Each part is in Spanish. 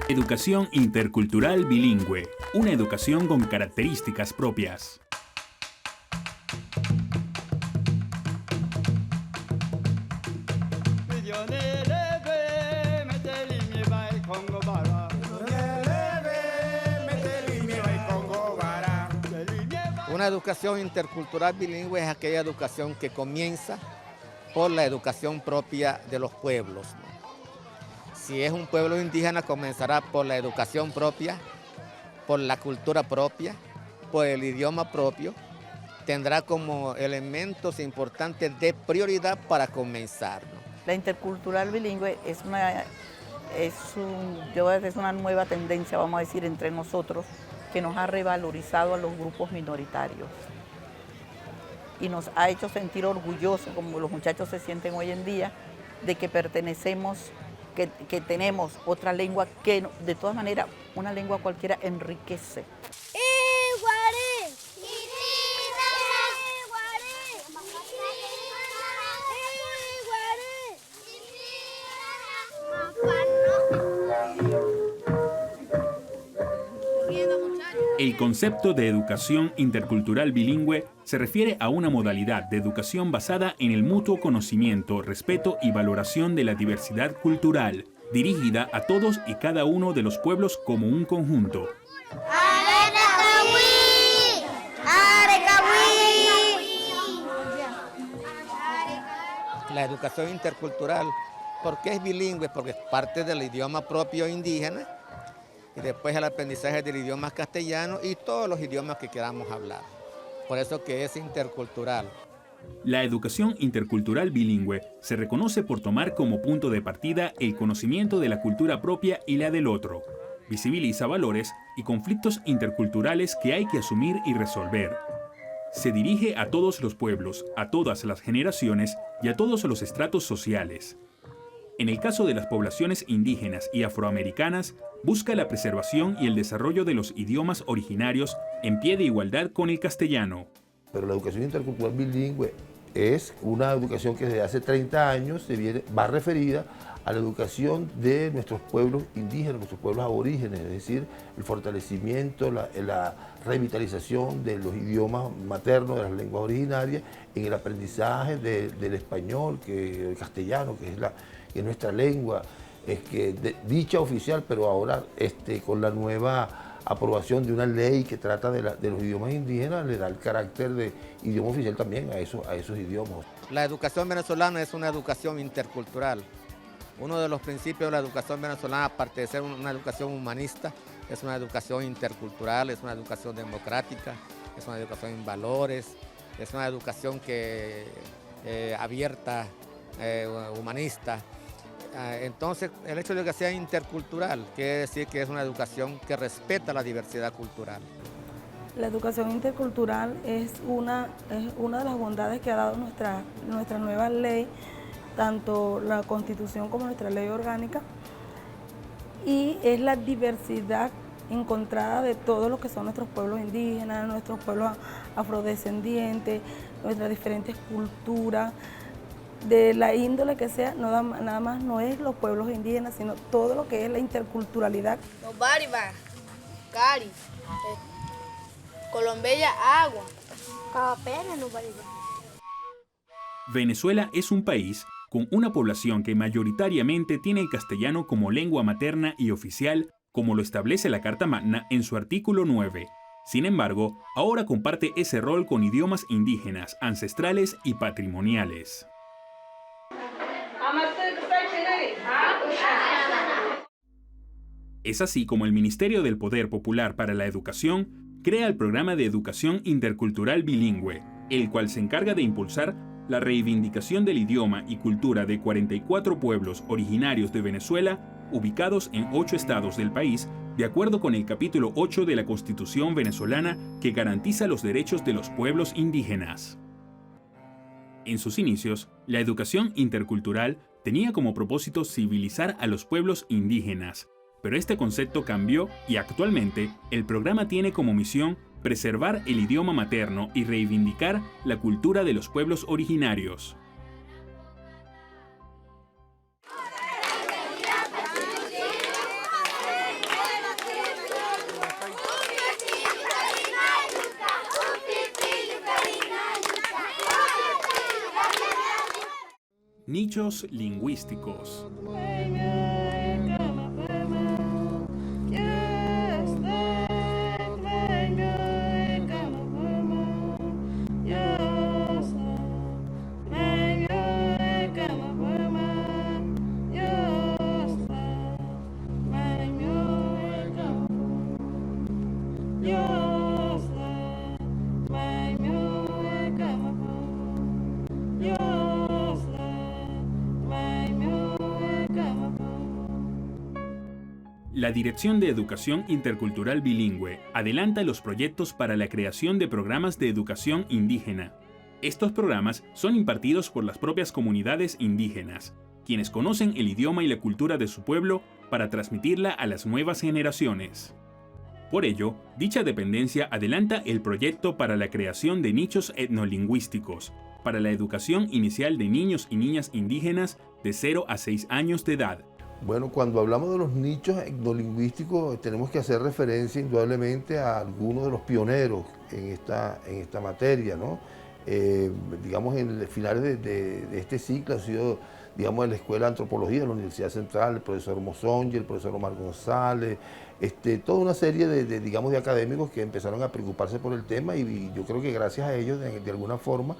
Educación intercultural bilingüe, una educación con características propias. Una educación intercultural bilingüe es aquella educación que comienza por la educación propia de los pueblos, ¿no? Si es un pueblo indígena, comenzará por la educación propia, por la cultura propia, por el idioma propio. Tendrá como elementos importantes de prioridad para comenzar, ¿no? La intercultural bilingüe es una nueva tendencia, vamos a decir, entre nosotros, que nos ha revalorizado a los grupos minoritarios y nos ha hecho sentir orgullosos, como los muchachos se sienten hoy en día, de que pertenecemos, que tenemos otra lengua que, de todas maneras, una lengua cualquiera enriquece. El concepto de educación intercultural bilingüe se refiere a una modalidad de educación basada en el mutuo conocimiento, respeto y valoración de la diversidad cultural, dirigida a todos y cada uno de los pueblos como un conjunto. La educación intercultural, ¿por qué es bilingüe? Porque es parte del idioma propio indígena y después el aprendizaje del idioma castellano y todos los idiomas que queramos hablar. Por eso que es intercultural. La educación intercultural bilingüe se reconoce por tomar como punto de partida el conocimiento de la cultura propia y la del otro. Visibiliza valores y conflictos interculturales que hay que asumir y resolver. Se dirige a todos los pueblos, a todas las generaciones y a todos los estratos sociales. En el caso de las poblaciones indígenas y afroamericanas, busca la preservación y el desarrollo de los idiomas originarios en pie de igualdad con el castellano. Pero la educación intercultural bilingüe es una educación que desde hace 30 años va referida a la educación de nuestros pueblos indígenas, nuestros pueblos aborígenes, es decir, el fortalecimiento, la revitalización de los idiomas maternos, de las lenguas originarias, en el aprendizaje del español, el castellano, que es nuestra lengua, dicha oficial, pero ahora con la nueva aprobación de una ley que trata de los idiomas indígenas, le da el carácter de idioma oficial también a esos idiomas. La educación venezolana es una educación intercultural. Uno de los principios de la educación venezolana, aparte de ser una educación humanista, es una educación intercultural, es una educación democrática, es una educación en valores, es una educación abierta, humanista. Entonces, el hecho de que sea intercultural quiere decir que es una educación que respeta la diversidad cultural. La educación intercultural es una de las bondades que ha dado nuestra nueva ley, tanto la Constitución como nuestra ley orgánica, y es la diversidad encontrada de todos los que son nuestros pueblos indígenas, nuestros pueblos afrodescendientes, nuestras diferentes culturas, de la índole que sea, nada más no es los pueblos indígenas, sino todo lo que es la interculturalidad. Los bárbaros, cari, Colombella, agua. Venezuela es un país con una población que mayoritariamente tiene el castellano como lengua materna y oficial, como lo establece la Carta Magna en su artículo 9. Sin embargo, ahora comparte ese rol con idiomas indígenas, ancestrales y patrimoniales. Es así como el Ministerio del Poder Popular para la Educación crea el programa de educación intercultural bilingüe, el cual se encarga de impulsar la reivindicación del idioma y cultura de 44 pueblos originarios de Venezuela, ubicados en 8 estados del país, de acuerdo con el capítulo 8 de la Constitución venezolana que garantiza los derechos de los pueblos indígenas. En sus inicios, la educación intercultural tenía como propósito civilizar a los pueblos indígenas, pero este concepto cambió y actualmente el programa tiene como misión preservar el idioma materno y reivindicar la cultura de los pueblos originarios. Nichos lingüísticos. La Dirección de Educación Intercultural Bilingüe adelanta los proyectos para la creación de programas de educación indígena. Estos programas son impartidos por las propias comunidades indígenas, quienes conocen el idioma y la cultura de su pueblo para transmitirla a las nuevas generaciones. Por ello, dicha dependencia adelanta el proyecto para la creación de nichos etnolingüísticos, para la educación inicial de niños y niñas indígenas de 0 a 6 años de edad. Bueno, cuando hablamos de los nichos etnolingüísticos tenemos que hacer referencia indudablemente a algunos de los pioneros en esta materia, ¿no? Digamos, en finales de este ciclo ha sido, digamos, en la Escuela de Antropología de la Universidad Central, el profesor Mosonji, el profesor Omar González, toda una serie digamos, de académicos que empezaron a preocuparse por el tema y yo creo que gracias a ellos, de alguna forma,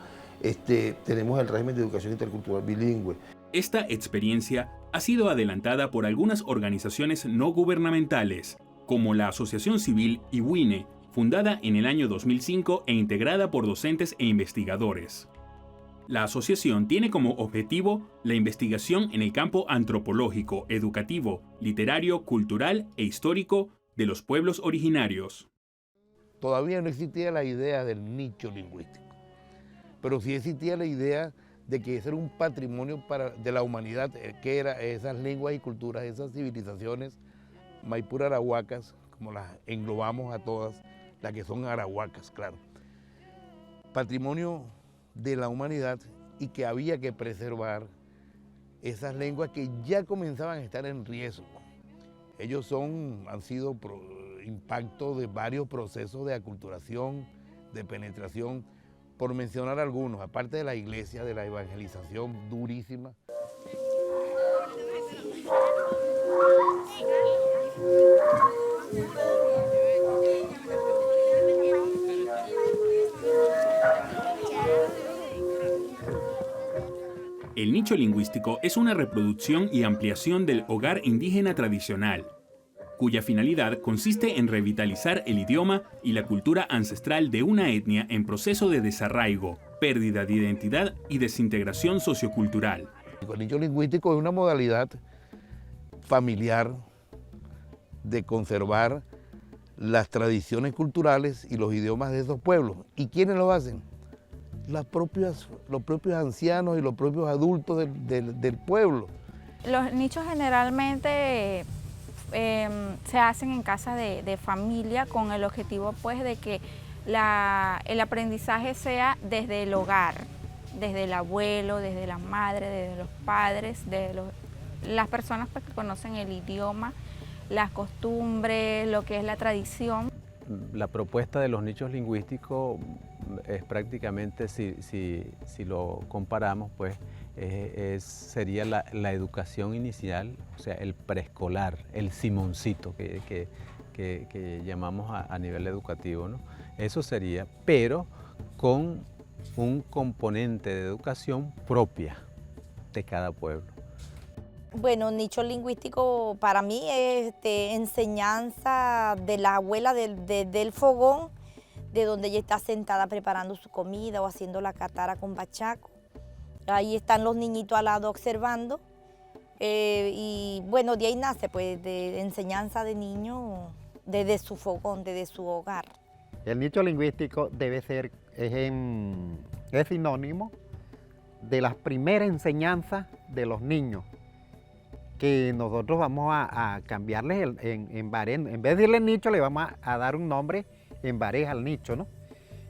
tenemos el régimen de educación intercultural bilingüe. Esta experiencia ha sido adelantada por algunas organizaciones no gubernamentales, como la Asociación Civil IWINE, fundada en el año 2005 e integrada por docentes e investigadores. La asociación tiene como objetivo la investigación en el campo antropológico, educativo, literario, cultural e histórico de los pueblos originarios. Todavía no existía la idea del nicho lingüístico, pero sí existía la idea de que ese era un patrimonio de la humanidad, que eran esas lenguas y culturas, esas civilizaciones maipura arahuacas, como las englobamos a todas, las que son arahuacas, claro. Patrimonio de la humanidad y que había que preservar esas lenguas que ya comenzaban a estar en riesgo. Ellos han sido impacto de varios procesos de aculturación, de penetración, por mencionar algunos, aparte de la iglesia, de la evangelización durísima. El nicho lingüístico es una reproducción y ampliación del hogar indígena tradicional, cuya finalidad consiste en revitalizar el idioma y la cultura ancestral de una etnia en proceso de desarraigo, pérdida de identidad y desintegración sociocultural. El nicho lingüístico es una modalidad familiar de conservar las tradiciones culturales y los idiomas de esos pueblos. ¿Y quiénes lo hacen? Los propios ancianos y los propios adultos del pueblo. Los nichos generalmente se hacen en casa de familia con el objetivo pues de que el aprendizaje sea desde el hogar, desde el abuelo, desde la madre, desde los padres, las personas pues, que conocen el idioma, las costumbres, lo que es la tradición. La propuesta de los nichos lingüísticos es prácticamente, si lo comparamos, pues sería la educación inicial, o sea, el preescolar, el simoncito que llamamos a nivel educativo, ¿no? Eso sería, pero con un componente de educación propia de cada pueblo. Bueno, nicho lingüístico para mí es enseñanza de la abuela del fogón, de donde ella está sentada preparando su comida o haciendo la catara con bachaco. Ahí están los niñitos al lado observando y bueno, de ahí nace pues de enseñanza de niño desde su fogón, desde su hogar. El nicho lingüístico debe ser, es sinónimo de las primeras enseñanzas de los niños, que nosotros vamos a cambiarles en baré. En vez de decirle nicho, le vamos a dar un nombre en baré al nicho, ¿no?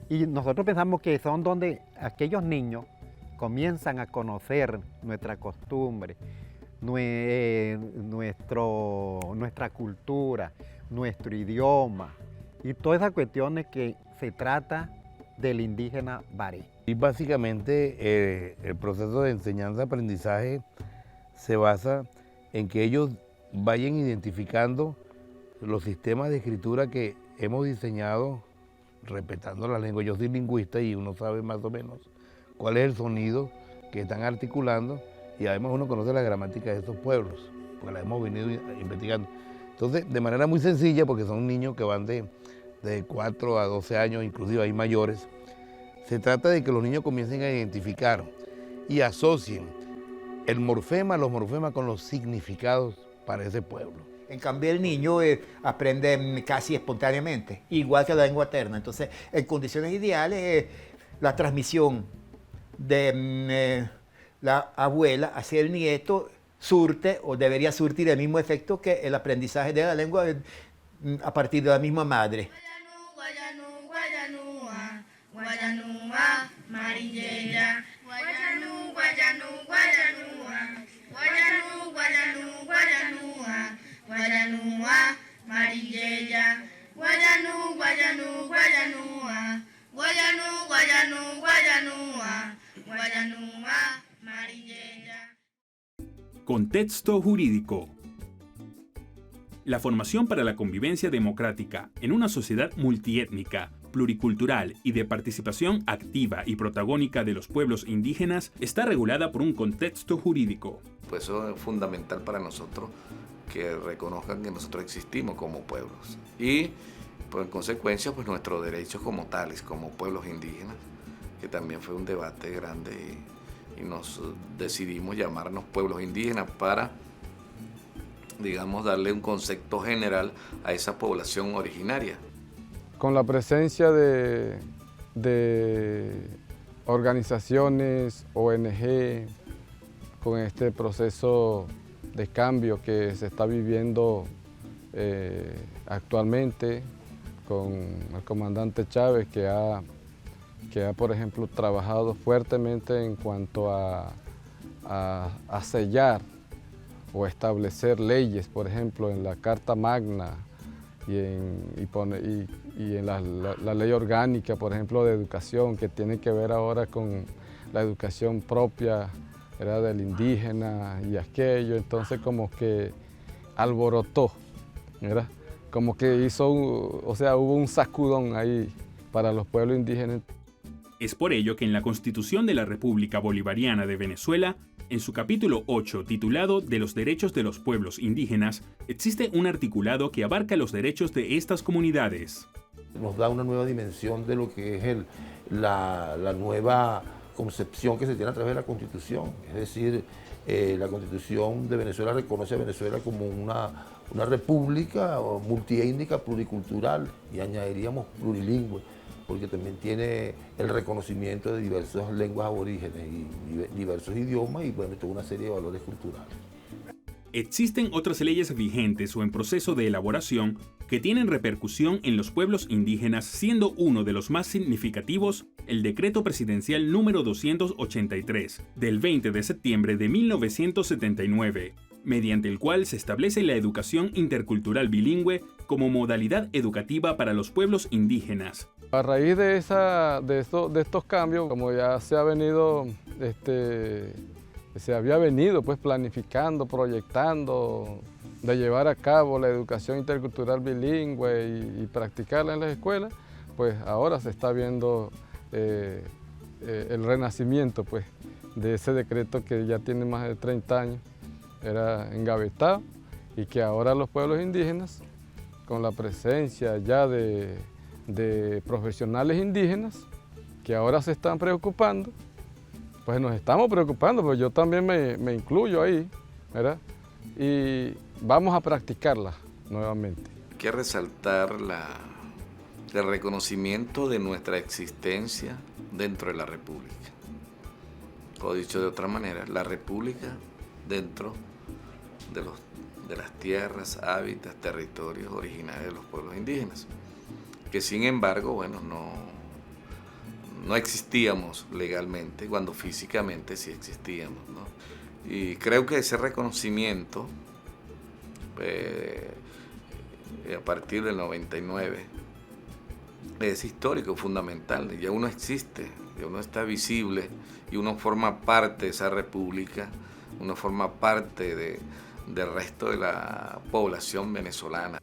Y nosotros pensamos que son donde aquellos niños comienzan a conocer nuestra costumbre, nuestra cultura, nuestro idioma y todas esas cuestiones que se trata del indígena baré. Y básicamente el proceso de enseñanza-aprendizaje se basa en que ellos vayan identificando los sistemas de escritura que hemos diseñado respetando la lengua. Yo soy lingüista y uno sabe más o menos cuál es el sonido que están articulando y además uno conoce la gramática de estos pueblos, porque la hemos venido investigando. Entonces, de manera muy sencilla, porque son niños que van de 4 a 12 años, inclusive hay mayores, se trata de que los niños comiencen a identificar y asocien los morfemas con los significados para ese pueblo. En cambio, el niño aprende casi espontáneamente, igual que la lengua materna. Entonces, en condiciones ideales, la transmisión de la abuela hacia el nieto surte o debería surtir el mismo efecto que el aprendizaje de la lengua a partir de la misma madre. Contexto jurídico. La formación para la convivencia democrática en una sociedad multiétnica, pluricultural y de participación activa y protagónica de los pueblos indígenas está regulada por un contexto jurídico. Pues eso es fundamental para nosotros, que reconozcan que nosotros existimos como pueblos y, pues, en consecuencia, pues nuestros derechos como tales, como pueblos indígenas, que también fue un debate grande y nos decidimos llamarnos pueblos indígenas para, digamos, darle un concepto general a esa población originaria. Con la presencia de organizaciones, ONG, con este proceso de cambio que se está viviendo actualmente, con el comandante Chávez, que ha, por ejemplo, trabajado fuertemente en cuanto a sellar o establecer leyes, por ejemplo, en la Carta Magna y en la ley orgánica, por ejemplo, de educación, que tiene que ver ahora con la educación propia, era del indígena y aquello. Entonces, como que alborotó, ¿verdad? Como que hubo un sacudón ahí para los pueblos indígenas. Es por ello que en la Constitución de la República Bolivariana de Venezuela, en su capítulo 8, titulado De los derechos de los pueblos indígenas, existe un articulado que abarca los derechos de estas comunidades. Nos da una nueva dimensión de lo que es la nueva concepción que se tiene a través de la Constitución. Es decir, la Constitución de Venezuela reconoce a Venezuela como una república multiétnica, pluricultural, y añadiríamos plurilingüe, porque también tiene el reconocimiento de diversas lenguas aborígenes y diversos idiomas y, bueno, toda una serie de valores culturales. Existen otras leyes vigentes o en proceso de elaboración que tienen repercusión en los pueblos indígenas, siendo uno de los más significativos el Decreto Presidencial número 283 del 20 de septiembre de 1979, mediante el cual se establece la educación intercultural bilingüe como modalidad educativa para los pueblos indígenas. A raíz de estos cambios, como ya se había venido pues planificando, proyectando, de llevar a cabo la educación intercultural bilingüe y practicarla en las escuelas, pues ahora se está viendo el renacimiento pues, de ese decreto que ya tiene más de 30 años, era engavetado, y que ahora los pueblos indígenas, con la presencia ya de profesionales indígenas, que ahora se están preocupando, pues nos estamos preocupando, pues yo también me incluyo ahí, ¿verdad? Y vamos a practicarla nuevamente. Hay que resaltar el reconocimiento de nuestra existencia dentro de la República. o dicho de otra manera, la república dentro de las tierras, hábitats, territorios originarios de los pueblos indígenas, que sin embargo, bueno, no existíamos legalmente, cuando físicamente sí existíamos, ¿no? Y creo que ese reconocimiento, a partir del 99, es histórico, fundamental. Ya uno existe, ya uno está visible y uno forma parte de esa república, uno forma parte del resto de la población venezolana.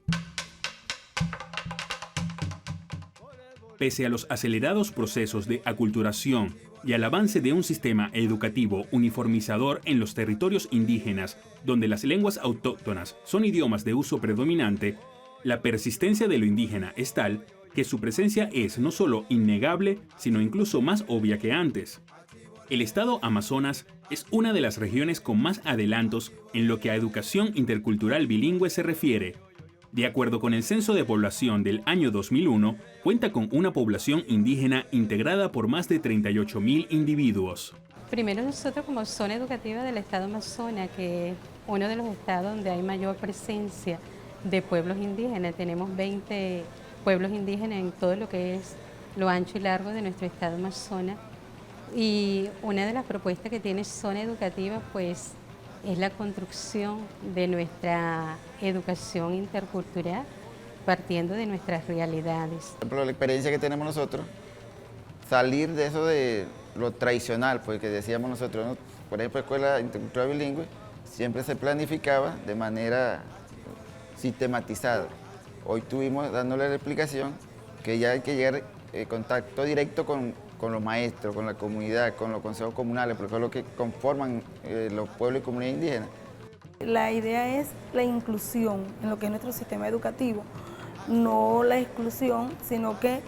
Pese a los acelerados procesos de aculturación y al avance de un sistema educativo uniformizador en los territorios indígenas, donde las lenguas autóctonas son idiomas de uso predominante, la persistencia de lo indígena es tal que su presencia es no solo innegable, sino incluso más obvia que antes. El estado Amazonas es una de las regiones con más adelantos en lo que a educación intercultural bilingüe se refiere. De acuerdo con el Censo de Población del año 2001, cuenta con una población indígena integrada por más de 38.000 individuos. Primero nosotros como zona educativa del estado Amazonas, que es uno de los estados donde hay mayor presencia de pueblos indígenas, tenemos 20 pueblos indígenas en todo lo que es lo ancho y largo de nuestro estado Amazonas. Y una de las propuestas que tiene zona educativa pues es la construcción de nuestra educación intercultural partiendo de nuestras realidades. Por ejemplo, la experiencia que tenemos nosotros, salir de eso de lo tradicional, pues que decíamos nosotros, ¿no? Por ejemplo, Escuela Intercultural Bilingüe siempre se planificaba de manera sistematizada. Hoy tuvimos dándole la explicación que ya hay que llegar en contacto directo con los maestros, con la comunidad, con los consejos comunales, porque es lo que conforman los pueblos y comunidades indígenas. La idea es la inclusión en lo que es nuestro sistema educativo, no la exclusión, sino que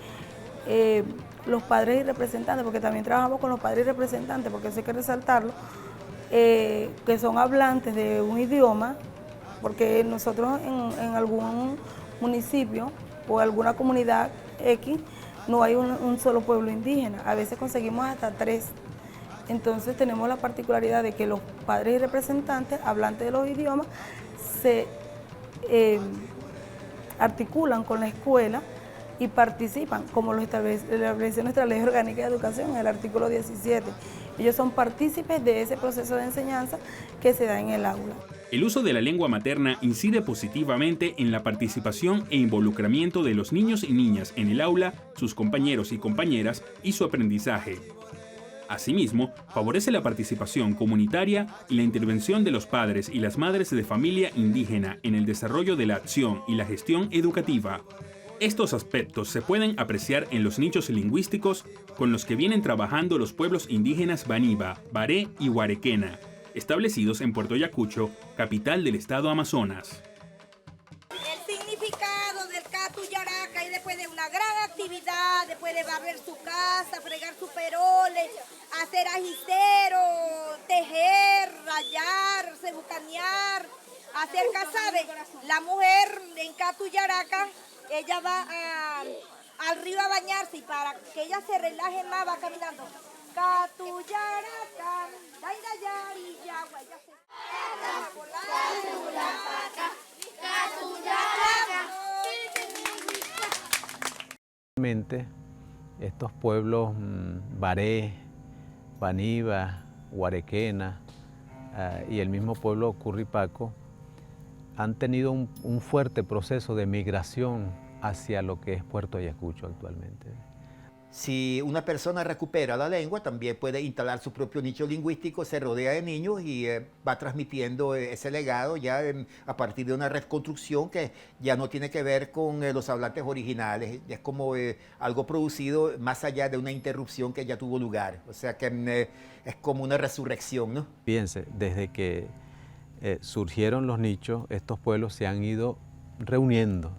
los padres y representantes, porque también trabajamos con los padres y representantes, porque eso hay que resaltarlo, que son hablantes de un idioma, porque nosotros en algún municipio o alguna comunidad X no hay un solo pueblo indígena, a veces conseguimos hasta 3. Entonces tenemos la particularidad de que los padres y representantes hablantes de los idiomas se articulan con la escuela y participan, como lo establece nuestra Ley Orgánica de Educación, en el artículo 17. Ellos son partícipes de ese proceso de enseñanza que se da en el aula. El uso de la lengua materna incide positivamente en la participación e involucramiento de los niños y niñas en el aula, sus compañeros y compañeras y su aprendizaje. Asimismo, favorece la participación comunitaria y la intervención de los padres y las madres de familia indígena en el desarrollo de la acción y la gestión educativa. Estos aspectos se pueden apreciar en los nichos lingüísticos con los que vienen trabajando los pueblos indígenas Baniba, Baré y Huarequena, establecidos en Puerto Ayacucho, capital del estado Amazonas. El significado del Catu Yaraca y después de una gran actividad, después de barrer su casa, fregar sus peroles, hacer ajicero, tejer, rayar, bucanear, hacer casabe. La mujer en Catu Yaraca, ella va al río a bañarse y para que ella se relaje más va caminando. Catu Yaraca, Realmente estos pueblos Baré, Baniba, Huarequena y el mismo pueblo Curripaco han tenido un fuerte proceso de migración hacia lo que es Puerto Ayacucho actualmente. Si una persona recupera la lengua, también puede instalar su propio nicho lingüístico, se rodea de niños y va transmitiendo ese legado ya a partir de una reconstrucción que ya no tiene que ver con los hablantes originales, es como algo producido más allá de una interrupción que ya tuvo lugar, o sea que es como una resurrección, ¿no? Fíjense, desde que surgieron los nichos, estos pueblos se han ido reuniendo,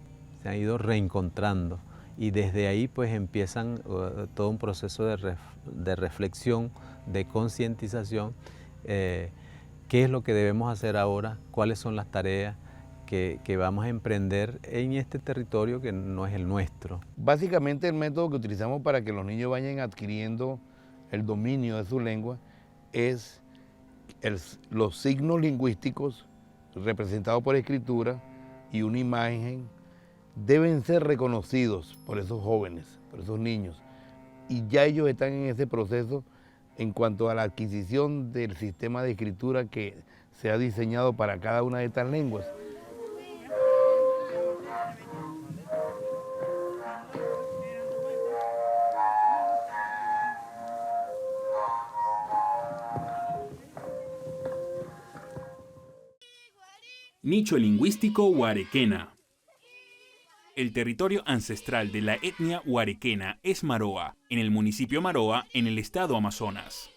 se han ido reencontrando. Y desde ahí pues empiezan todo un proceso de reflexión, de concientización, qué es lo que debemos hacer ahora, cuáles son las tareas que vamos a emprender en este territorio que no es el nuestro. Básicamente el método que utilizamos para que los niños vayan adquiriendo el dominio de su lengua es los signos lingüísticos representados por escritura y una imagen deben ser reconocidos por esos jóvenes, por esos niños. Y ya ellos están en ese proceso en cuanto a la adquisición del sistema de escritura que se ha diseñado para cada una de estas lenguas. Nicho lingüístico Huarequena. El territorio ancestral de la etnia huarequena es Maroa, en el municipio Maroa, en el estado Amazonas.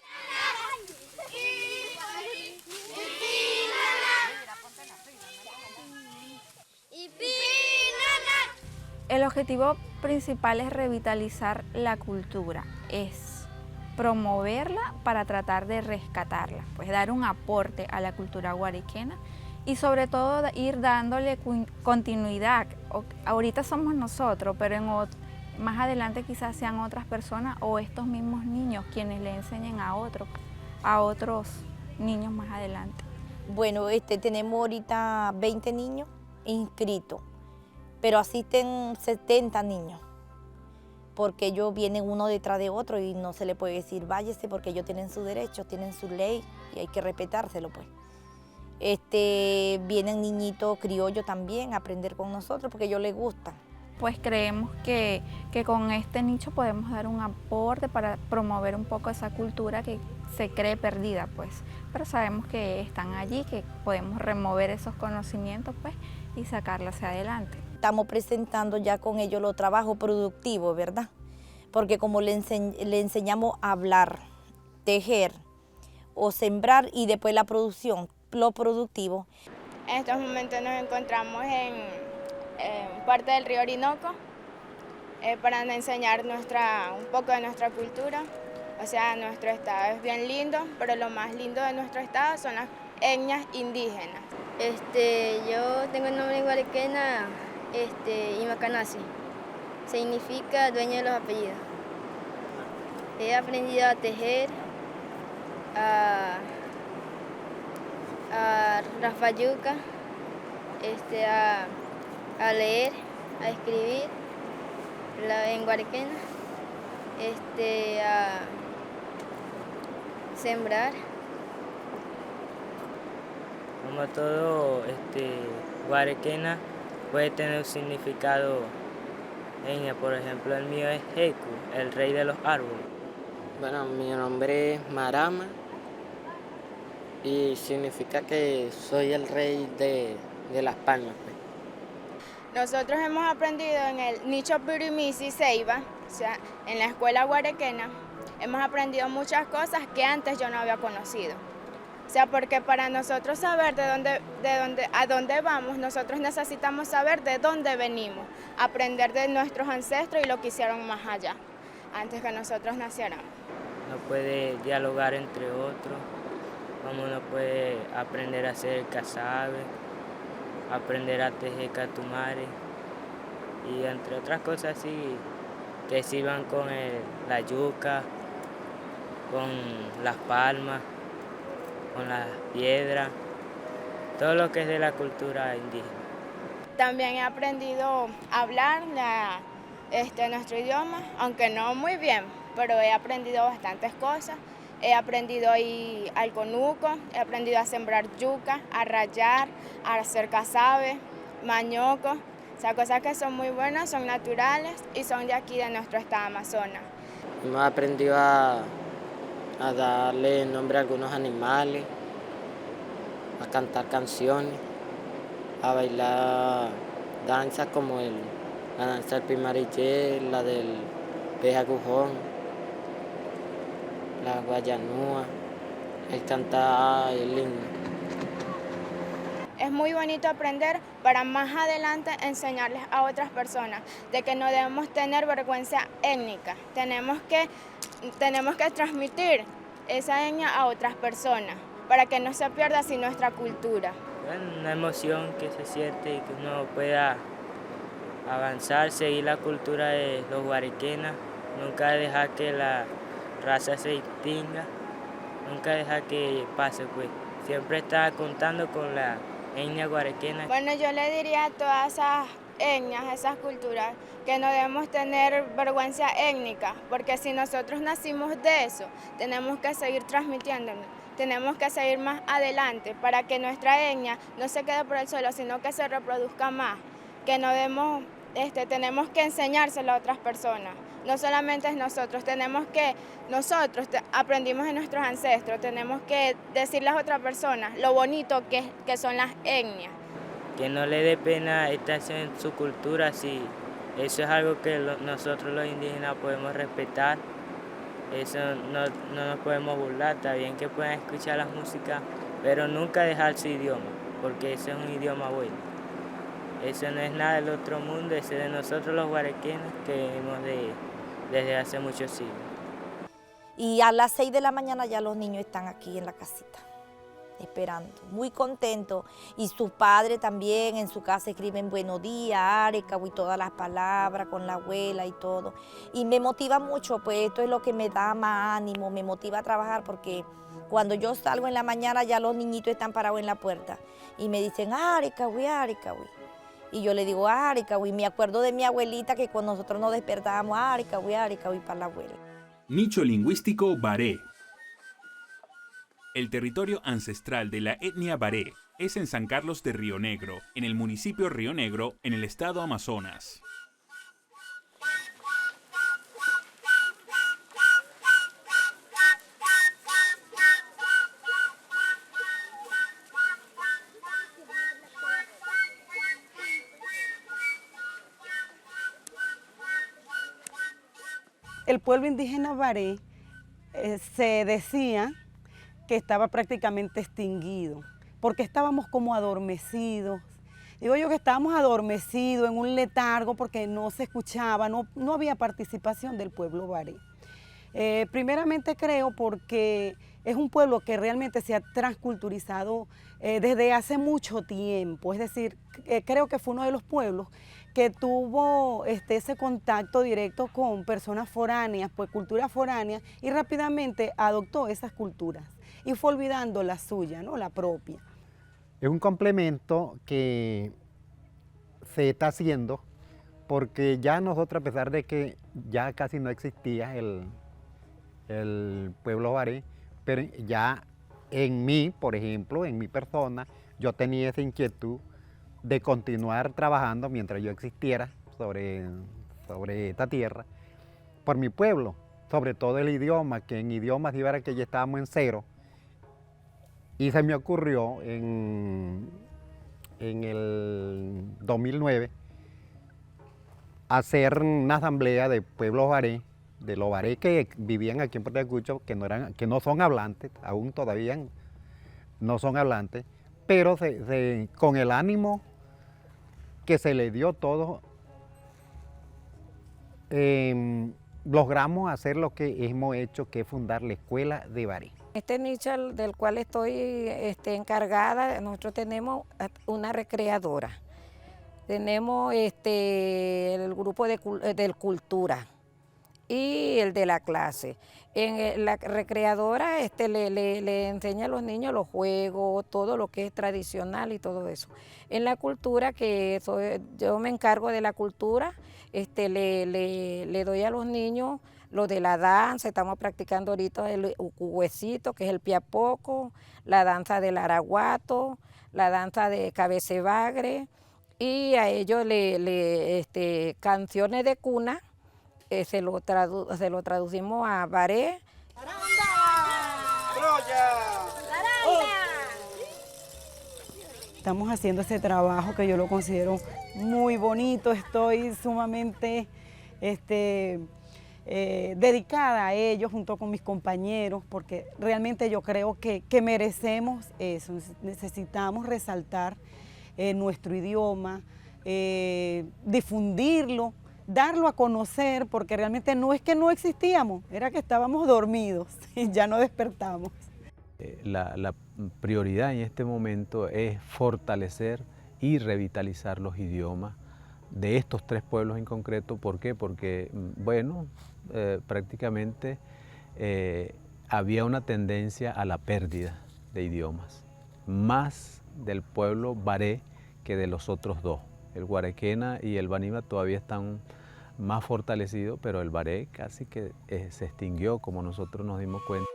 El objetivo principal es revitalizar la cultura, es promoverla para tratar de rescatarla, pues dar un aporte a la cultura huarequena y sobre todo ir dándole continuidad. Ahorita somos nosotros, pero más adelante quizás sean otras personas o estos mismos niños quienes le enseñen a otros niños más adelante. Bueno, tenemos ahorita 20 niños inscritos, pero asisten 70 niños, porque ellos vienen uno detrás de otro y no se le puede decir váyase porque ellos tienen sus derechos, tienen su ley y hay que respetárselo, pues. Vienen niñitos criollos también a aprender con nosotros porque a ellos les gusta. Pues creemos que con este nicho podemos dar un aporte para promover un poco esa cultura que se cree perdida, pues. Pero sabemos que están allí, que podemos remover esos conocimientos, pues, y sacarlos hacia adelante. Estamos presentando ya con ellos los trabajos productivos, ¿verdad? Porque como le enseñamos a hablar, tejer o sembrar y después la producción, lo productivo. En estos momentos nos encontramos en parte del río Orinoco para enseñar un poco de nuestra cultura. O sea, nuestro estado es bien lindo, pero lo más lindo de nuestro estado son las etnias indígenas. Yo tengo el nombre en huarequena, Imacanasi. Significa dueño de los apellidos. He aprendido a tejer, a rafayuca, a leer, a escribir en huarequena, a sembrar. Como todo huarequena puede tener un significado etnia, por ejemplo el mío es Heku, el rey de los árboles. Bueno, mi nombre es Marama y significa que soy el rey de las palmas. Nosotros hemos aprendido en el nicho Pirimisi Ceiba, o sea, en la escuela huarequena, hemos aprendido muchas cosas que antes yo no había conocido. O sea, porque para nosotros saber a dónde vamos, nosotros necesitamos saber de dónde venimos, aprender de nuestros ancestros y lo que hicieron más allá, antes que nosotros naciéramos. Uno puede dialogar entre otros, como uno puede aprender a hacer casabe, aprender a tejer catumare y entre otras cosas así que sirvan con la yuca, con las palmas, con las piedras, todo lo que es de la cultura indígena. También he aprendido a hablar nuestro idioma, aunque no muy bien, pero he aprendido bastantes cosas. He aprendido a ir al conuco, he aprendido a sembrar yuca, a rallar, a hacer casabe, mañoco, o sea, cosas que son muy buenas, son naturales y son de aquí, de nuestro estado Amazonas. Hemos aprendido a darle nombre a algunos animales, a cantar canciones, a bailar danzas como la danza del pimarillé, la del pez agujón, la guayanúa, el cantar el himno. Es muy bonito aprender para más adelante enseñarles a otras personas de que no debemos tener vergüenza étnica. Tenemos que transmitir esa etnia a otras personas para que no se pierda así nuestra cultura. Una emoción que se siente y que uno pueda avanzar, seguir la cultura de los huarequenas, nunca dejar que la raza se extinga nunca dejar que pase, pues. Siempre estar contando con la etnia guarequena. Bueno, yo le diría a todas esas etnias, esas culturas, que no debemos tener vergüenza étnica, porque si nosotros nacimos de eso, tenemos que seguir transmitiéndonos, tenemos que seguir más adelante para que nuestra etnia no se quede por el suelo, sino que se reproduzca más, que no debemos, tenemos que enseñárselo a otras personas. No solamente es nosotros aprendimos de nuestros ancestros, tenemos que decirles a otras personas lo bonito que son las etnias. Que no le dé pena estar en su cultura, sí. Eso es algo que nosotros los indígenas podemos respetar, eso no nos podemos burlar, está bien que puedan escuchar la música, pero nunca dejar su idioma, porque ese es un idioma bueno. Eso no es nada del otro mundo, ese es de nosotros los guarequenos que vivimos desde hace muchos siglos. Y a las 6 de la mañana ya los niños están aquí en la casita, esperando, muy contentos. Y sus padres también en su casa escriben buenos días, Arecawi, y todas las palabras con la abuela y todo. Y me motiva mucho, pues esto es lo que me da más ánimo, me motiva a trabajar, porque cuando yo salgo en la mañana ya los niñitos están parados en la puerta y me dicen Arecawi, Arecawi. Y yo le digo Arecawi, me acuerdo de mi abuelita que cuando nosotros nos despertábamos Arecawi, Arecawi para la abuela. Nicho lingüístico Baré. El territorio ancestral de la etnia Baré es en San Carlos de Río Negro, en el municipio Río Negro, en el estado Amazonas. El pueblo indígena Baré se decía que estaba prácticamente extinguido, porque estábamos como adormecidos. Digo yo que estábamos adormecidos en un letargo porque no se escuchaba, no había participación del pueblo Baré. Primeramente creo porque es un pueblo que realmente se ha transculturizado desde hace mucho tiempo, es decir, creo que fue uno de los pueblos que tuvo ese contacto directo con personas foráneas, pues culturas foráneas, y rápidamente adoptó esas culturas y fue olvidando la suya, ¿no? La propia. Es un complemento que se está haciendo porque ya nosotros, a pesar de que ya casi no existía el pueblo Baré, pero ya en mí, por ejemplo, en mi persona, yo tenía esa inquietud de continuar trabajando mientras yo existiera sobre esta tierra, por mi pueblo, sobre todo el idioma, que en idiomas iba que ya estábamos en cero, y se me ocurrió en el 2009 hacer una asamblea de pueblos baré, de los baré que vivían aquí en Puerto Ayacucho, que no son hablantes, aún todavía no son hablantes, pero con el ánimo que se le dio todo, logramos hacer lo que hemos hecho, que es fundar la Escuela de Baré. Este nicho del cual estoy encargada, nosotros tenemos una recreadora, tenemos el grupo de cultura y el de la clase. En la recreadora le enseña a los niños los juegos, todo lo que es tradicional y todo eso. En la cultura, yo me encargo de la cultura, le doy a los niños lo de la danza, estamos practicando ahorita el huesito, que es el piapoco, la danza del araguato, la danza de cabecebagre, y a ellos canciones de cuna, se lo traducimos a baré. Estamos haciendo ese trabajo que yo lo considero muy bonito, estoy sumamente dedicada a ellos junto con mis compañeros, porque realmente yo creo que merecemos eso, necesitamos resaltar nuestro idioma, difundirlo, darlo a conocer, porque realmente no es que no existíamos, era que estábamos dormidos y ya no despertamos. La prioridad en este momento es fortalecer y revitalizar los idiomas de estos tres pueblos en concreto. ¿Por qué? Porque, bueno, prácticamente había una tendencia a la pérdida de idiomas, más del pueblo baré que de los otros dos. El guarequena y el banima todavía están más fortalecidos, pero el baré casi que se extinguió, como nosotros nos dimos cuenta.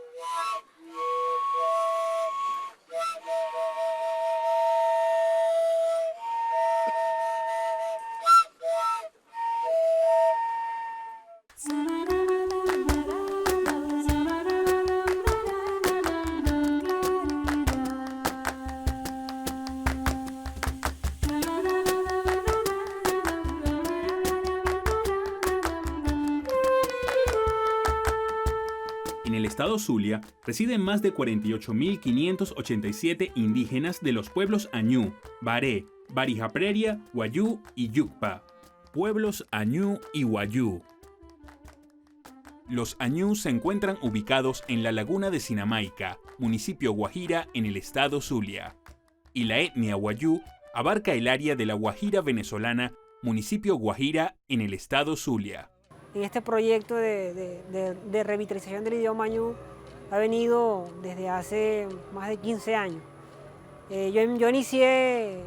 En el estado Zulia residen más de 48.587 indígenas de los pueblos Añú, Baré, Barijapreria, Wayú y Yucpa. Pueblos Añú y Wayú. Los Añú se encuentran ubicados en la laguna de Sinamaica, municipio Guajira, en el estado Zulia. Y la etnia Wayú abarca el área de la Guajira venezolana, municipio Guajira, en el estado Zulia. En este proyecto de revitalización del idioma añú ha venido desde hace más de 15 años. Yo inicié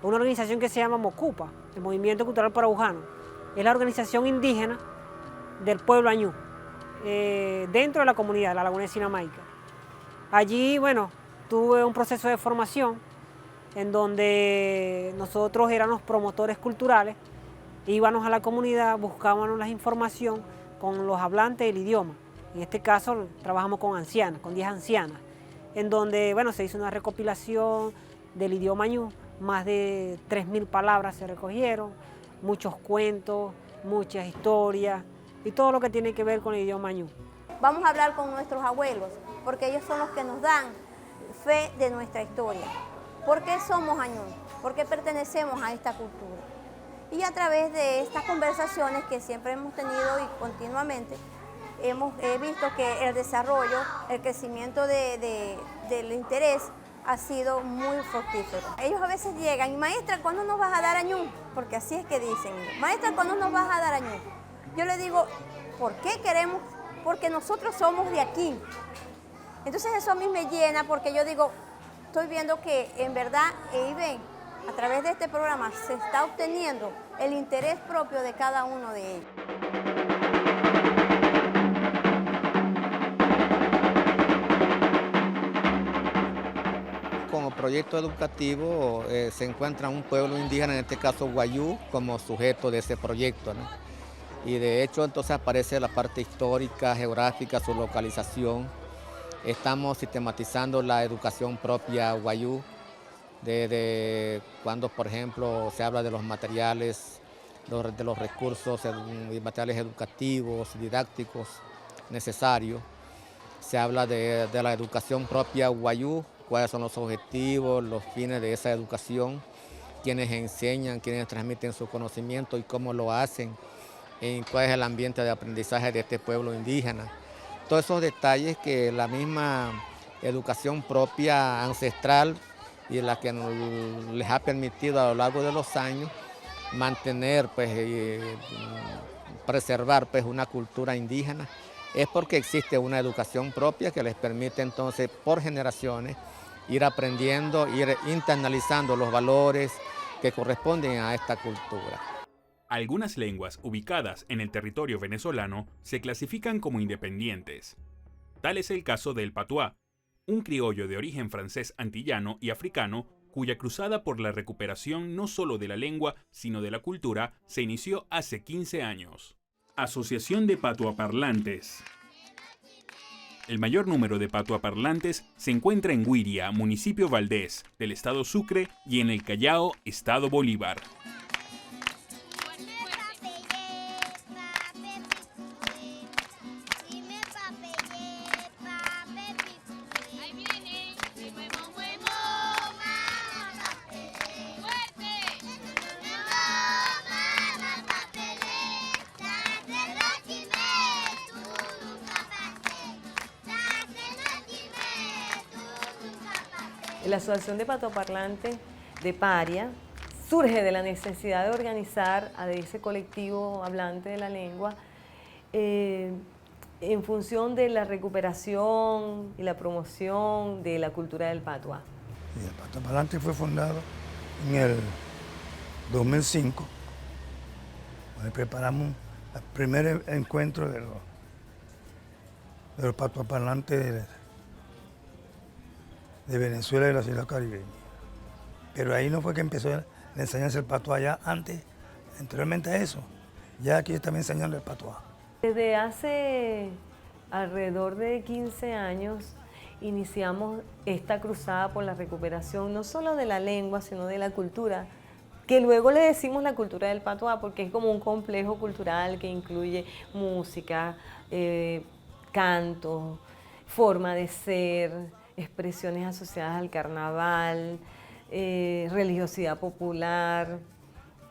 una organización que se llama Mocupa, el Movimiento Cultural Paraujano. Es la organización indígena del pueblo añú, dentro de la comunidad, la laguna de Sinamaica. Allí, bueno, tuve un proceso de formación en donde nosotros éramos promotores culturales. Íbamos a la comunidad, buscábamos la información con los hablantes del idioma. En este caso trabajamos con ancianas, con 10 ancianas, en donde bueno, se hizo una recopilación del idioma añú, más de 3.000 palabras se recogieron, muchos cuentos, muchas historias y todo lo que tiene que ver con el idioma añú. Vamos a hablar con nuestros abuelos, porque ellos son los que nos dan fe de nuestra historia. ¿Por qué somos añú? ¿Por qué pertenecemos a esta cultura? Y a través de estas conversaciones que siempre hemos tenido y continuamente, he visto que el desarrollo, el crecimiento del interés ha sido muy fructífero. Ellos a veces llegan y, maestra, ¿cuándo nos vas a dar añú? Porque así es que dicen, maestra, ¿cuándo nos vas a dar añú? Yo les digo, ¿por qué queremos? Porque nosotros somos de aquí. Entonces eso a mí me llena porque yo digo, estoy viendo que en verdad, a través de este programa se está obteniendo el interés propio de cada uno de ellos. Como proyecto educativo se encuentra un pueblo indígena, en este caso Wayú, como sujeto de ese proyecto, ¿no? Y de hecho entonces aparece la parte histórica, geográfica, su localización. Estamos sistematizando la educación propia Wayú, desde cuando, por ejemplo, se habla de los materiales, de los recursos y materiales educativos, didácticos necesarios. Se habla de la educación propia Wayú, cuáles son los objetivos, los fines de esa educación, quiénes enseñan, quiénes transmiten su conocimiento y cómo lo hacen, y cuál es el ambiente de aprendizaje de este pueblo indígena. Todos esos detalles que la misma educación propia ancestral y la que les ha permitido a lo largo de los años mantener, preservar una cultura indígena, es porque existe una educación propia que les permite entonces por generaciones ir aprendiendo, ir internalizando los valores que corresponden a esta cultura. Algunas lenguas ubicadas en el territorio venezolano se clasifican como independientes. Tal es el caso del patuá, un criollo de origen francés antillano y africano cuya cruzada por la recuperación no solo de la lengua, sino de la cultura, se inició hace 15 años. Asociación de patuaparlantes. El mayor número de patuaparlantes se encuentra en Guiria, municipio Valdés, del estado Sucre, y en el Callao, estado Bolívar. La Asociación de Patuaparlantes de Paria surge de la necesidad de organizar a ese colectivo hablante de la lengua en función de la recuperación y la promoción de la cultura del patuá. Y el Patuá Pa'lante fue fundado en el 2005, donde preparamos el primer encuentro de los Patuá Parlantes de Venezuela y la ciudad caribeña. Pero ahí no fue que empezó la enseñanza del patuá, ya antes, anteriormente a eso, ya aquí estamos enseñando el patuá. Desde hace alrededor de 15 años iniciamos esta cruzada por la recuperación, no solo de la lengua, sino de la cultura, que luego le decimos la cultura del patuá, porque es como un complejo cultural que incluye música, canto, forma de ser, expresiones asociadas al carnaval, religiosidad popular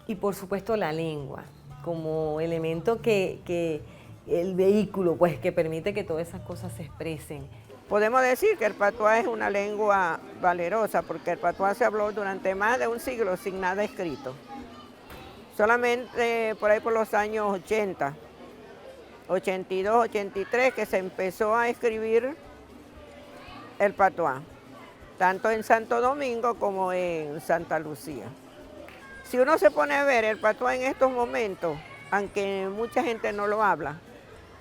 y por supuesto la lengua como elemento que el vehículo pues que permite que todas esas cosas se expresen. Podemos decir que el patuá es una lengua valerosa porque el patuá se habló durante más de un siglo sin nada escrito. Solamente por ahí por los años 80, 82, 83 que se empezó a escribir el patuá, tanto en Santo Domingo como en Santa Lucía. Si uno se pone a ver el patuá en estos momentos, aunque mucha gente no lo habla,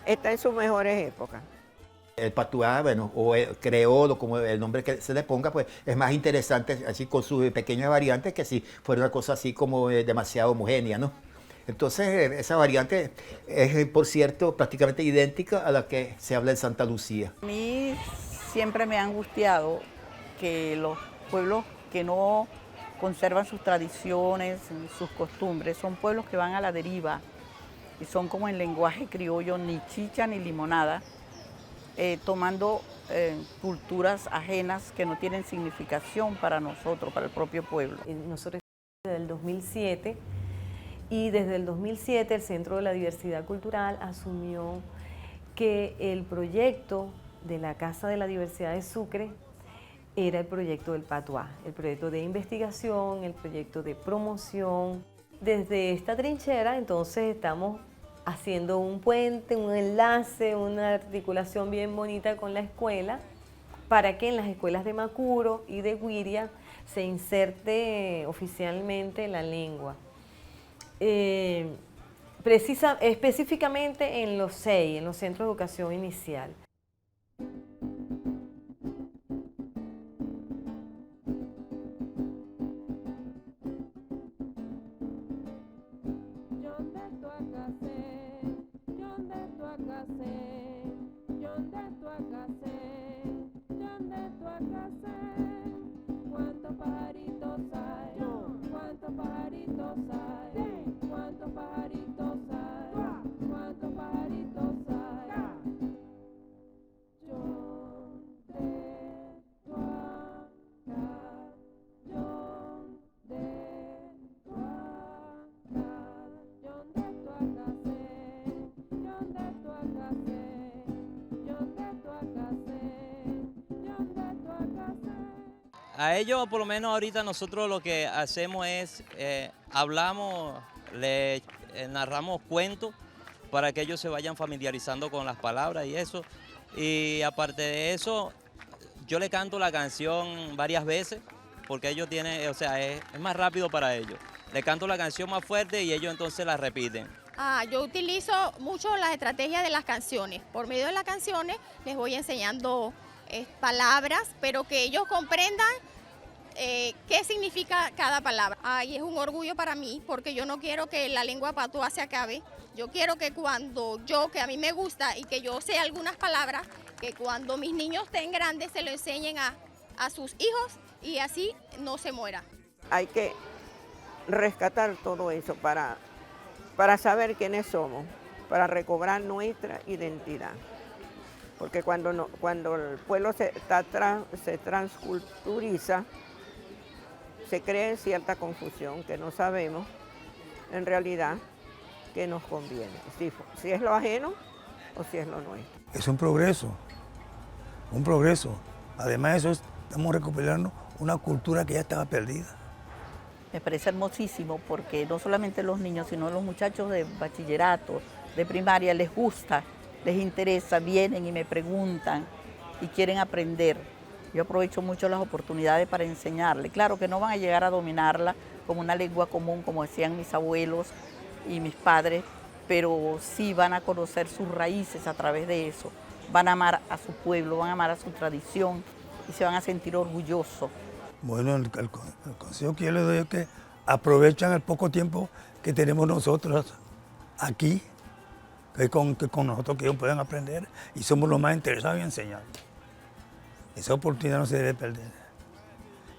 está en sus mejores épocas. El patuá, bueno, o el creolo, como el nombre que se le ponga, pues es más interesante así con sus pequeñas variantes que si fuera una cosa así como demasiado homogénea, ¿no? Entonces, esa variante es, por cierto, prácticamente idéntica a la que se habla en Santa Lucía. A mí siempre me ha angustiado que los pueblos que no conservan sus tradiciones, sus costumbres, son pueblos que van a la deriva y son como en lenguaje criollo, ni chicha ni limonada, tomando culturas ajenas que no tienen significación para nosotros, para el propio pueblo. Nosotros desde el 2007 y desde el 2007 el Centro de la Diversidad Cultural asumió que el proyecto de la Casa de la Diversidad de Sucre era el proyecto del patuá, el proyecto de investigación, el proyecto de promoción. Desde esta trinchera entonces estamos haciendo un puente, un enlace, una articulación bien bonita con la escuela para que en las escuelas de Macuro y de Guiria se inserte oficialmente la lengua. Específicamente en los CEI, en los Centros de Educación Inicial. ¿Cuántos pajaritos hay? ¿Cuántos pajaritos hay? ¿Cuántos pajaritos hay? ¿Cuántos pajaritos hay? A ellos, por lo menos ahorita nosotros lo que hacemos es, hablamos, le narramos cuentos para que ellos se vayan familiarizando con las palabras y eso. Y aparte de eso, yo le canto la canción varias veces porque ellos tienen, o sea, es más rápido para ellos. Le canto la canción más fuerte y ellos entonces la repiten. Yo utilizo mucho las estrategias de las canciones. Por medio de las canciones les voy enseñando palabras, pero que ellos comprendan qué significa cada palabra. Y es un orgullo para mí porque yo no quiero que la lengua patuá se acabe. Yo quiero que que a mí me gusta y que yo sé algunas palabras, que cuando mis niños estén grandes se lo enseñen a sus hijos y así no se muera. Hay que rescatar todo eso para saber quiénes somos, para recobrar nuestra identidad. Porque cuando el pueblo se transculturiza, se crea cierta confusión que no sabemos en realidad qué nos conviene, si es lo ajeno o si es lo nuestro. Es un progreso. Además de eso, estamos recuperando una cultura que ya estaba perdida. Me parece hermosísimo porque no solamente los niños, sino los muchachos de bachillerato, de primaria, les gusta les interesa, vienen y me preguntan y quieren aprender. Yo aprovecho mucho las oportunidades para enseñarles. Claro que no van a llegar a dominarla como una lengua común, como decían mis abuelos y mis padres, pero sí van a conocer sus raíces a través de eso. Van a amar a su pueblo, van a amar a su tradición y se van a sentir orgullosos. Bueno, el consejo que yo les doy es que aprovechan el poco tiempo que tenemos nosotros aquí, que con nosotros que ellos puedan aprender y somos los más interesados en enseñar. Esa oportunidad no se debe perder.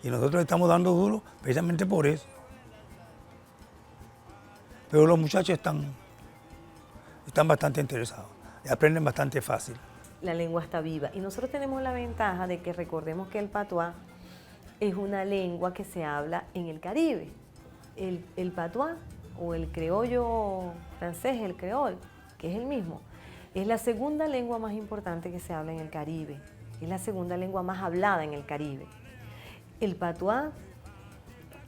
Y nosotros estamos dando duro precisamente por eso. Pero los muchachos están bastante interesados y aprenden bastante fácil. La lengua está viva y nosotros tenemos la ventaja de que recordemos que el patuá es una lengua que se habla en el Caribe. El patuá o el criollo francés, el creol, que es el mismo, es la segunda lengua más importante que se habla en el Caribe. Es la segunda lengua más hablada en el Caribe. El patuá,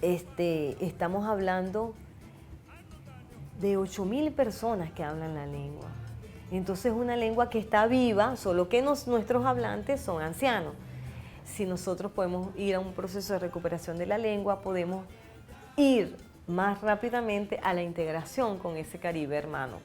estamos hablando de 8.000 personas que hablan la lengua. Entonces es una lengua que está viva, solo que nuestros hablantes son ancianos. Si nosotros podemos ir a un proceso de recuperación de la lengua, podemos ir más rápidamente a la integración con ese Caribe hermano.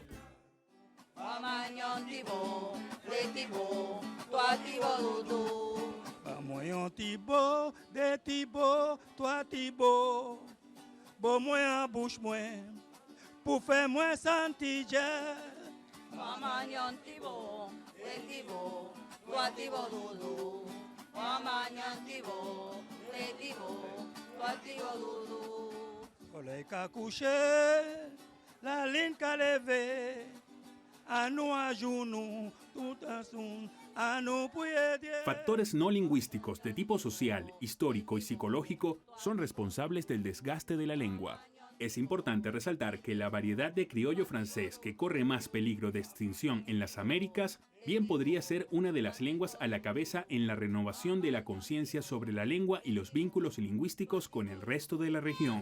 Pour faire moins sentir. Mama nyantibo, etibo, tuatibo dudu. Mama nyantibo, etibo, tuatibo dudu. Soleil qu'a couché, la ligne qu'a levé, à nous à genoux, tout un son, à nous puyer. Factores no lingüísticos de tipo social, histórico y psicológico son responsables del desgaste de la lengua. Es importante resaltar que la variedad de criollo francés que corre más peligro de extinción en las Américas bien podría ser una de las lenguas a la cabeza en la renovación de la conciencia sobre la lengua y los vínculos lingüísticos con el resto de la región.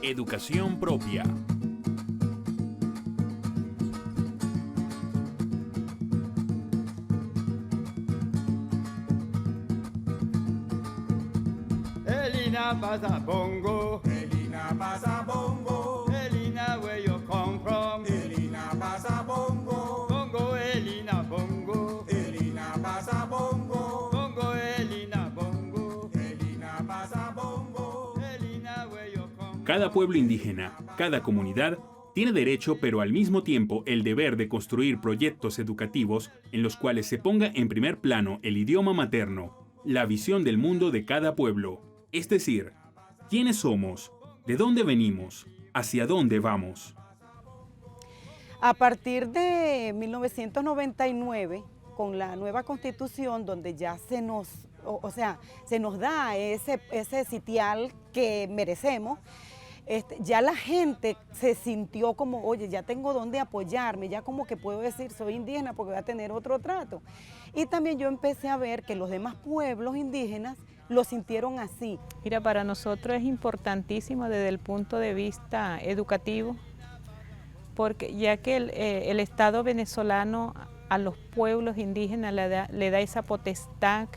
Educación propia. Elina pasa bongo, Elina pasa bongo, Elina where you come from, Elina pasa bongo, bongo Elina bongo, Elina pasa bongo, bongo Elina bongo, Elina pasa bongo, Elina where you come. Cada pueblo indígena, cada comunidad, tiene derecho pero al mismo tiempo el deber de construir proyectos educativos en los cuales se ponga en primer plano el idioma materno, la visión del mundo de cada pueblo, es decir, quiénes somos, de dónde venimos, hacia dónde vamos. A partir de 1999, con la nueva Constitución, donde ya se nos da ese sitial que merecemos, ya la gente se sintió como, oye, ya tengo dónde apoyarme, ya como que puedo decir soy indígena porque voy a tener otro trato. Y también yo empecé a ver que los demás pueblos indígenas lo sintieron así. Mira, para nosotros es importantísimo desde el punto de vista educativo, porque ya que el Estado venezolano a los pueblos indígenas le da esa potestad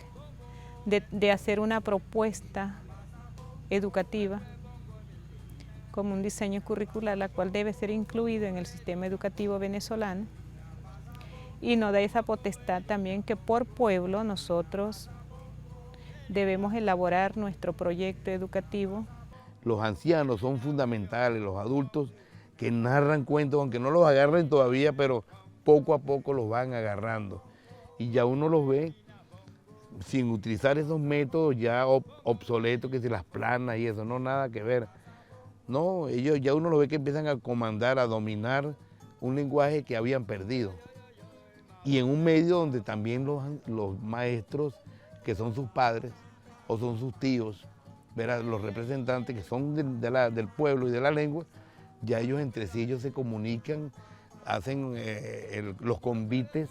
de hacer una propuesta educativa como un diseño curricular, la cual debe ser incluido en el sistema educativo venezolano, y nos da esa potestad también que por pueblo nosotros debemos elaborar nuestro proyecto educativo. Los ancianos son fundamentales, los adultos que narran cuentos, aunque no los agarren todavía, pero poco a poco los van agarrando. Y ya uno los ve sin utilizar esos métodos ya obsoletos, que si las planas y eso, no, nada que ver. No, ellos ya uno los ve que empiezan a comandar, a dominar un lenguaje que habían perdido. Y en un medio donde también los maestros, que son sus padres o son sus tíos, los representantes que son del pueblo y de la lengua, ya ellos entre sí ellos se comunican, hacen los convites,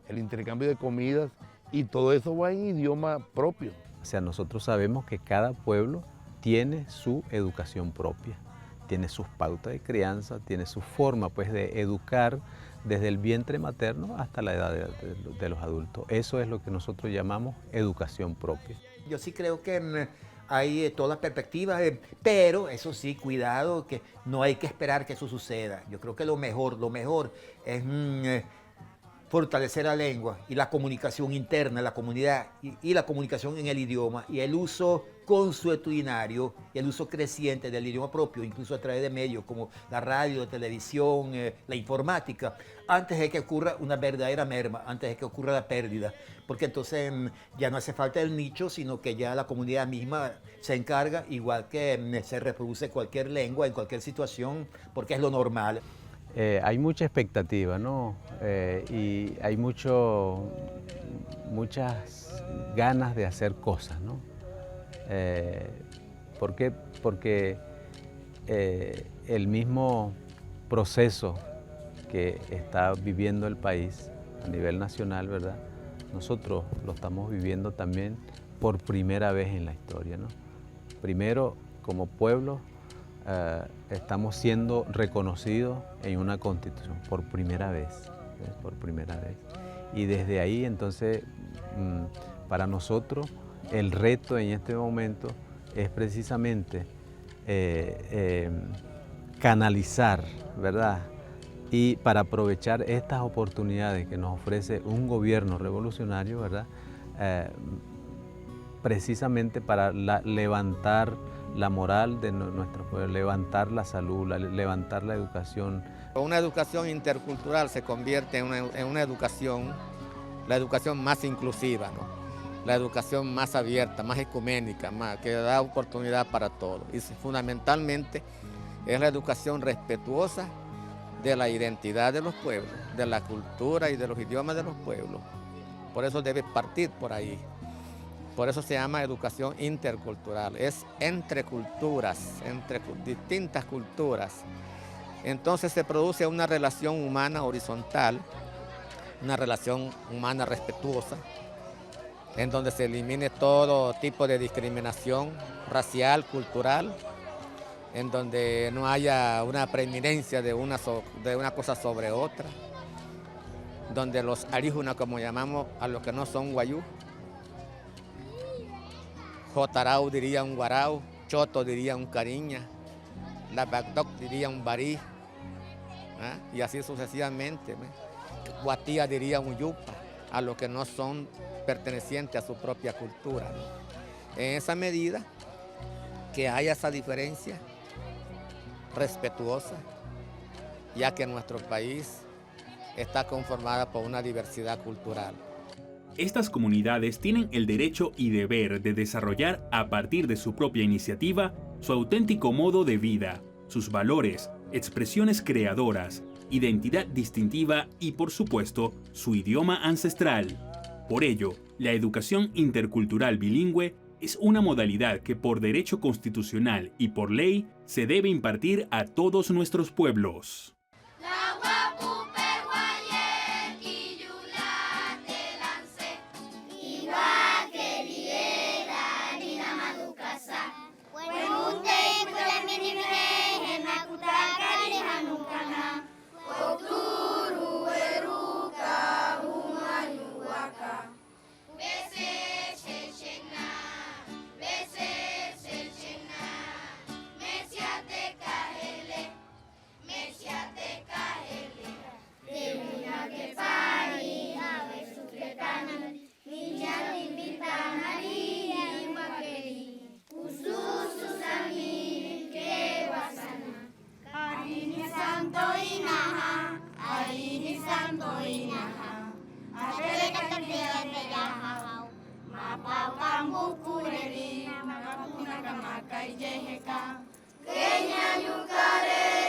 el intercambio de comidas y todo eso va en idioma propio. O sea, nosotros sabemos que cada pueblo tiene su educación propia, tiene sus pautas de crianza, tiene su forma pues de educar desde el vientre materno hasta la edad de los adultos. Eso es lo que nosotros llamamos educación propia. Yo sí creo que hay todas perspectivas, pero eso sí, cuidado, que no hay que esperar que eso suceda. Yo creo que lo mejor es fortalecer la lengua y la comunicación interna en la comunidad y la comunicación en el idioma y el uso consuetudinario y el uso creciente del idioma propio, incluso a través de medios como la radio, la televisión, la informática, antes de que ocurra una verdadera merma, antes de que ocurra la pérdida, porque entonces ya no hace falta el nicho, sino que ya la comunidad misma se encarga, igual que se reproduce cualquier lengua en cualquier situación, porque es lo normal. Hay mucha expectativa, ¿no? Y hay muchas ganas de hacer cosas, ¿no? ¿Por qué? Porque el mismo proceso que está viviendo el país a nivel nacional, ¿verdad? Nosotros lo estamos viviendo también por primera vez en la historia, ¿no? Primero, como pueblo, estamos siendo reconocidos en una constitución por primera vez, por primera vez. Y desde ahí, entonces, para nosotros, el reto en este momento es precisamente canalizar, ¿verdad? Y para aprovechar estas oportunidades que nos ofrece un gobierno revolucionario, ¿verdad? Precisamente para levantar la moral de nuestro pueblo, levantar la salud, levantar la educación. Una educación intercultural se convierte en una educación, la educación más inclusiva, ¿no? La educación más abierta, más ecuménica, que da oportunidad para todos. Y fundamentalmente es la educación respetuosa de la identidad de los pueblos, de la cultura y de los idiomas de los pueblos. Por eso debe partir por ahí. Por eso se llama educación intercultural. Es entre culturas, entre distintas culturas. Entonces se produce una relación humana horizontal, una relación humana respetuosa, en donde se elimine todo tipo de discriminación racial, cultural, en donde no haya una preeminencia de una cosa sobre otra, donde los aríjunas, como llamamos a los que no son guayú, Jotarau diría un guarau, Choto diría un cariña, la Bagdoc diría un barí, y así sucesivamente. Guatía diría un yupa, a los que no son pertenecientes a su propia cultura, ¿no? En esa medida que haya esa diferencia respetuosa, ya que nuestro país está conformada por una diversidad cultural. Estas comunidades tienen el derecho y deber de desarrollar a partir de su propia iniciativa su auténtico modo de vida, sus valores, expresiones creadoras, identidad distintiva y, por supuesto, su idioma ancestral. Por ello, la educación intercultural bilingüe es una modalidad que por derecho constitucional y por ley se debe impartir a todos nuestros pueblos. Kenya yukare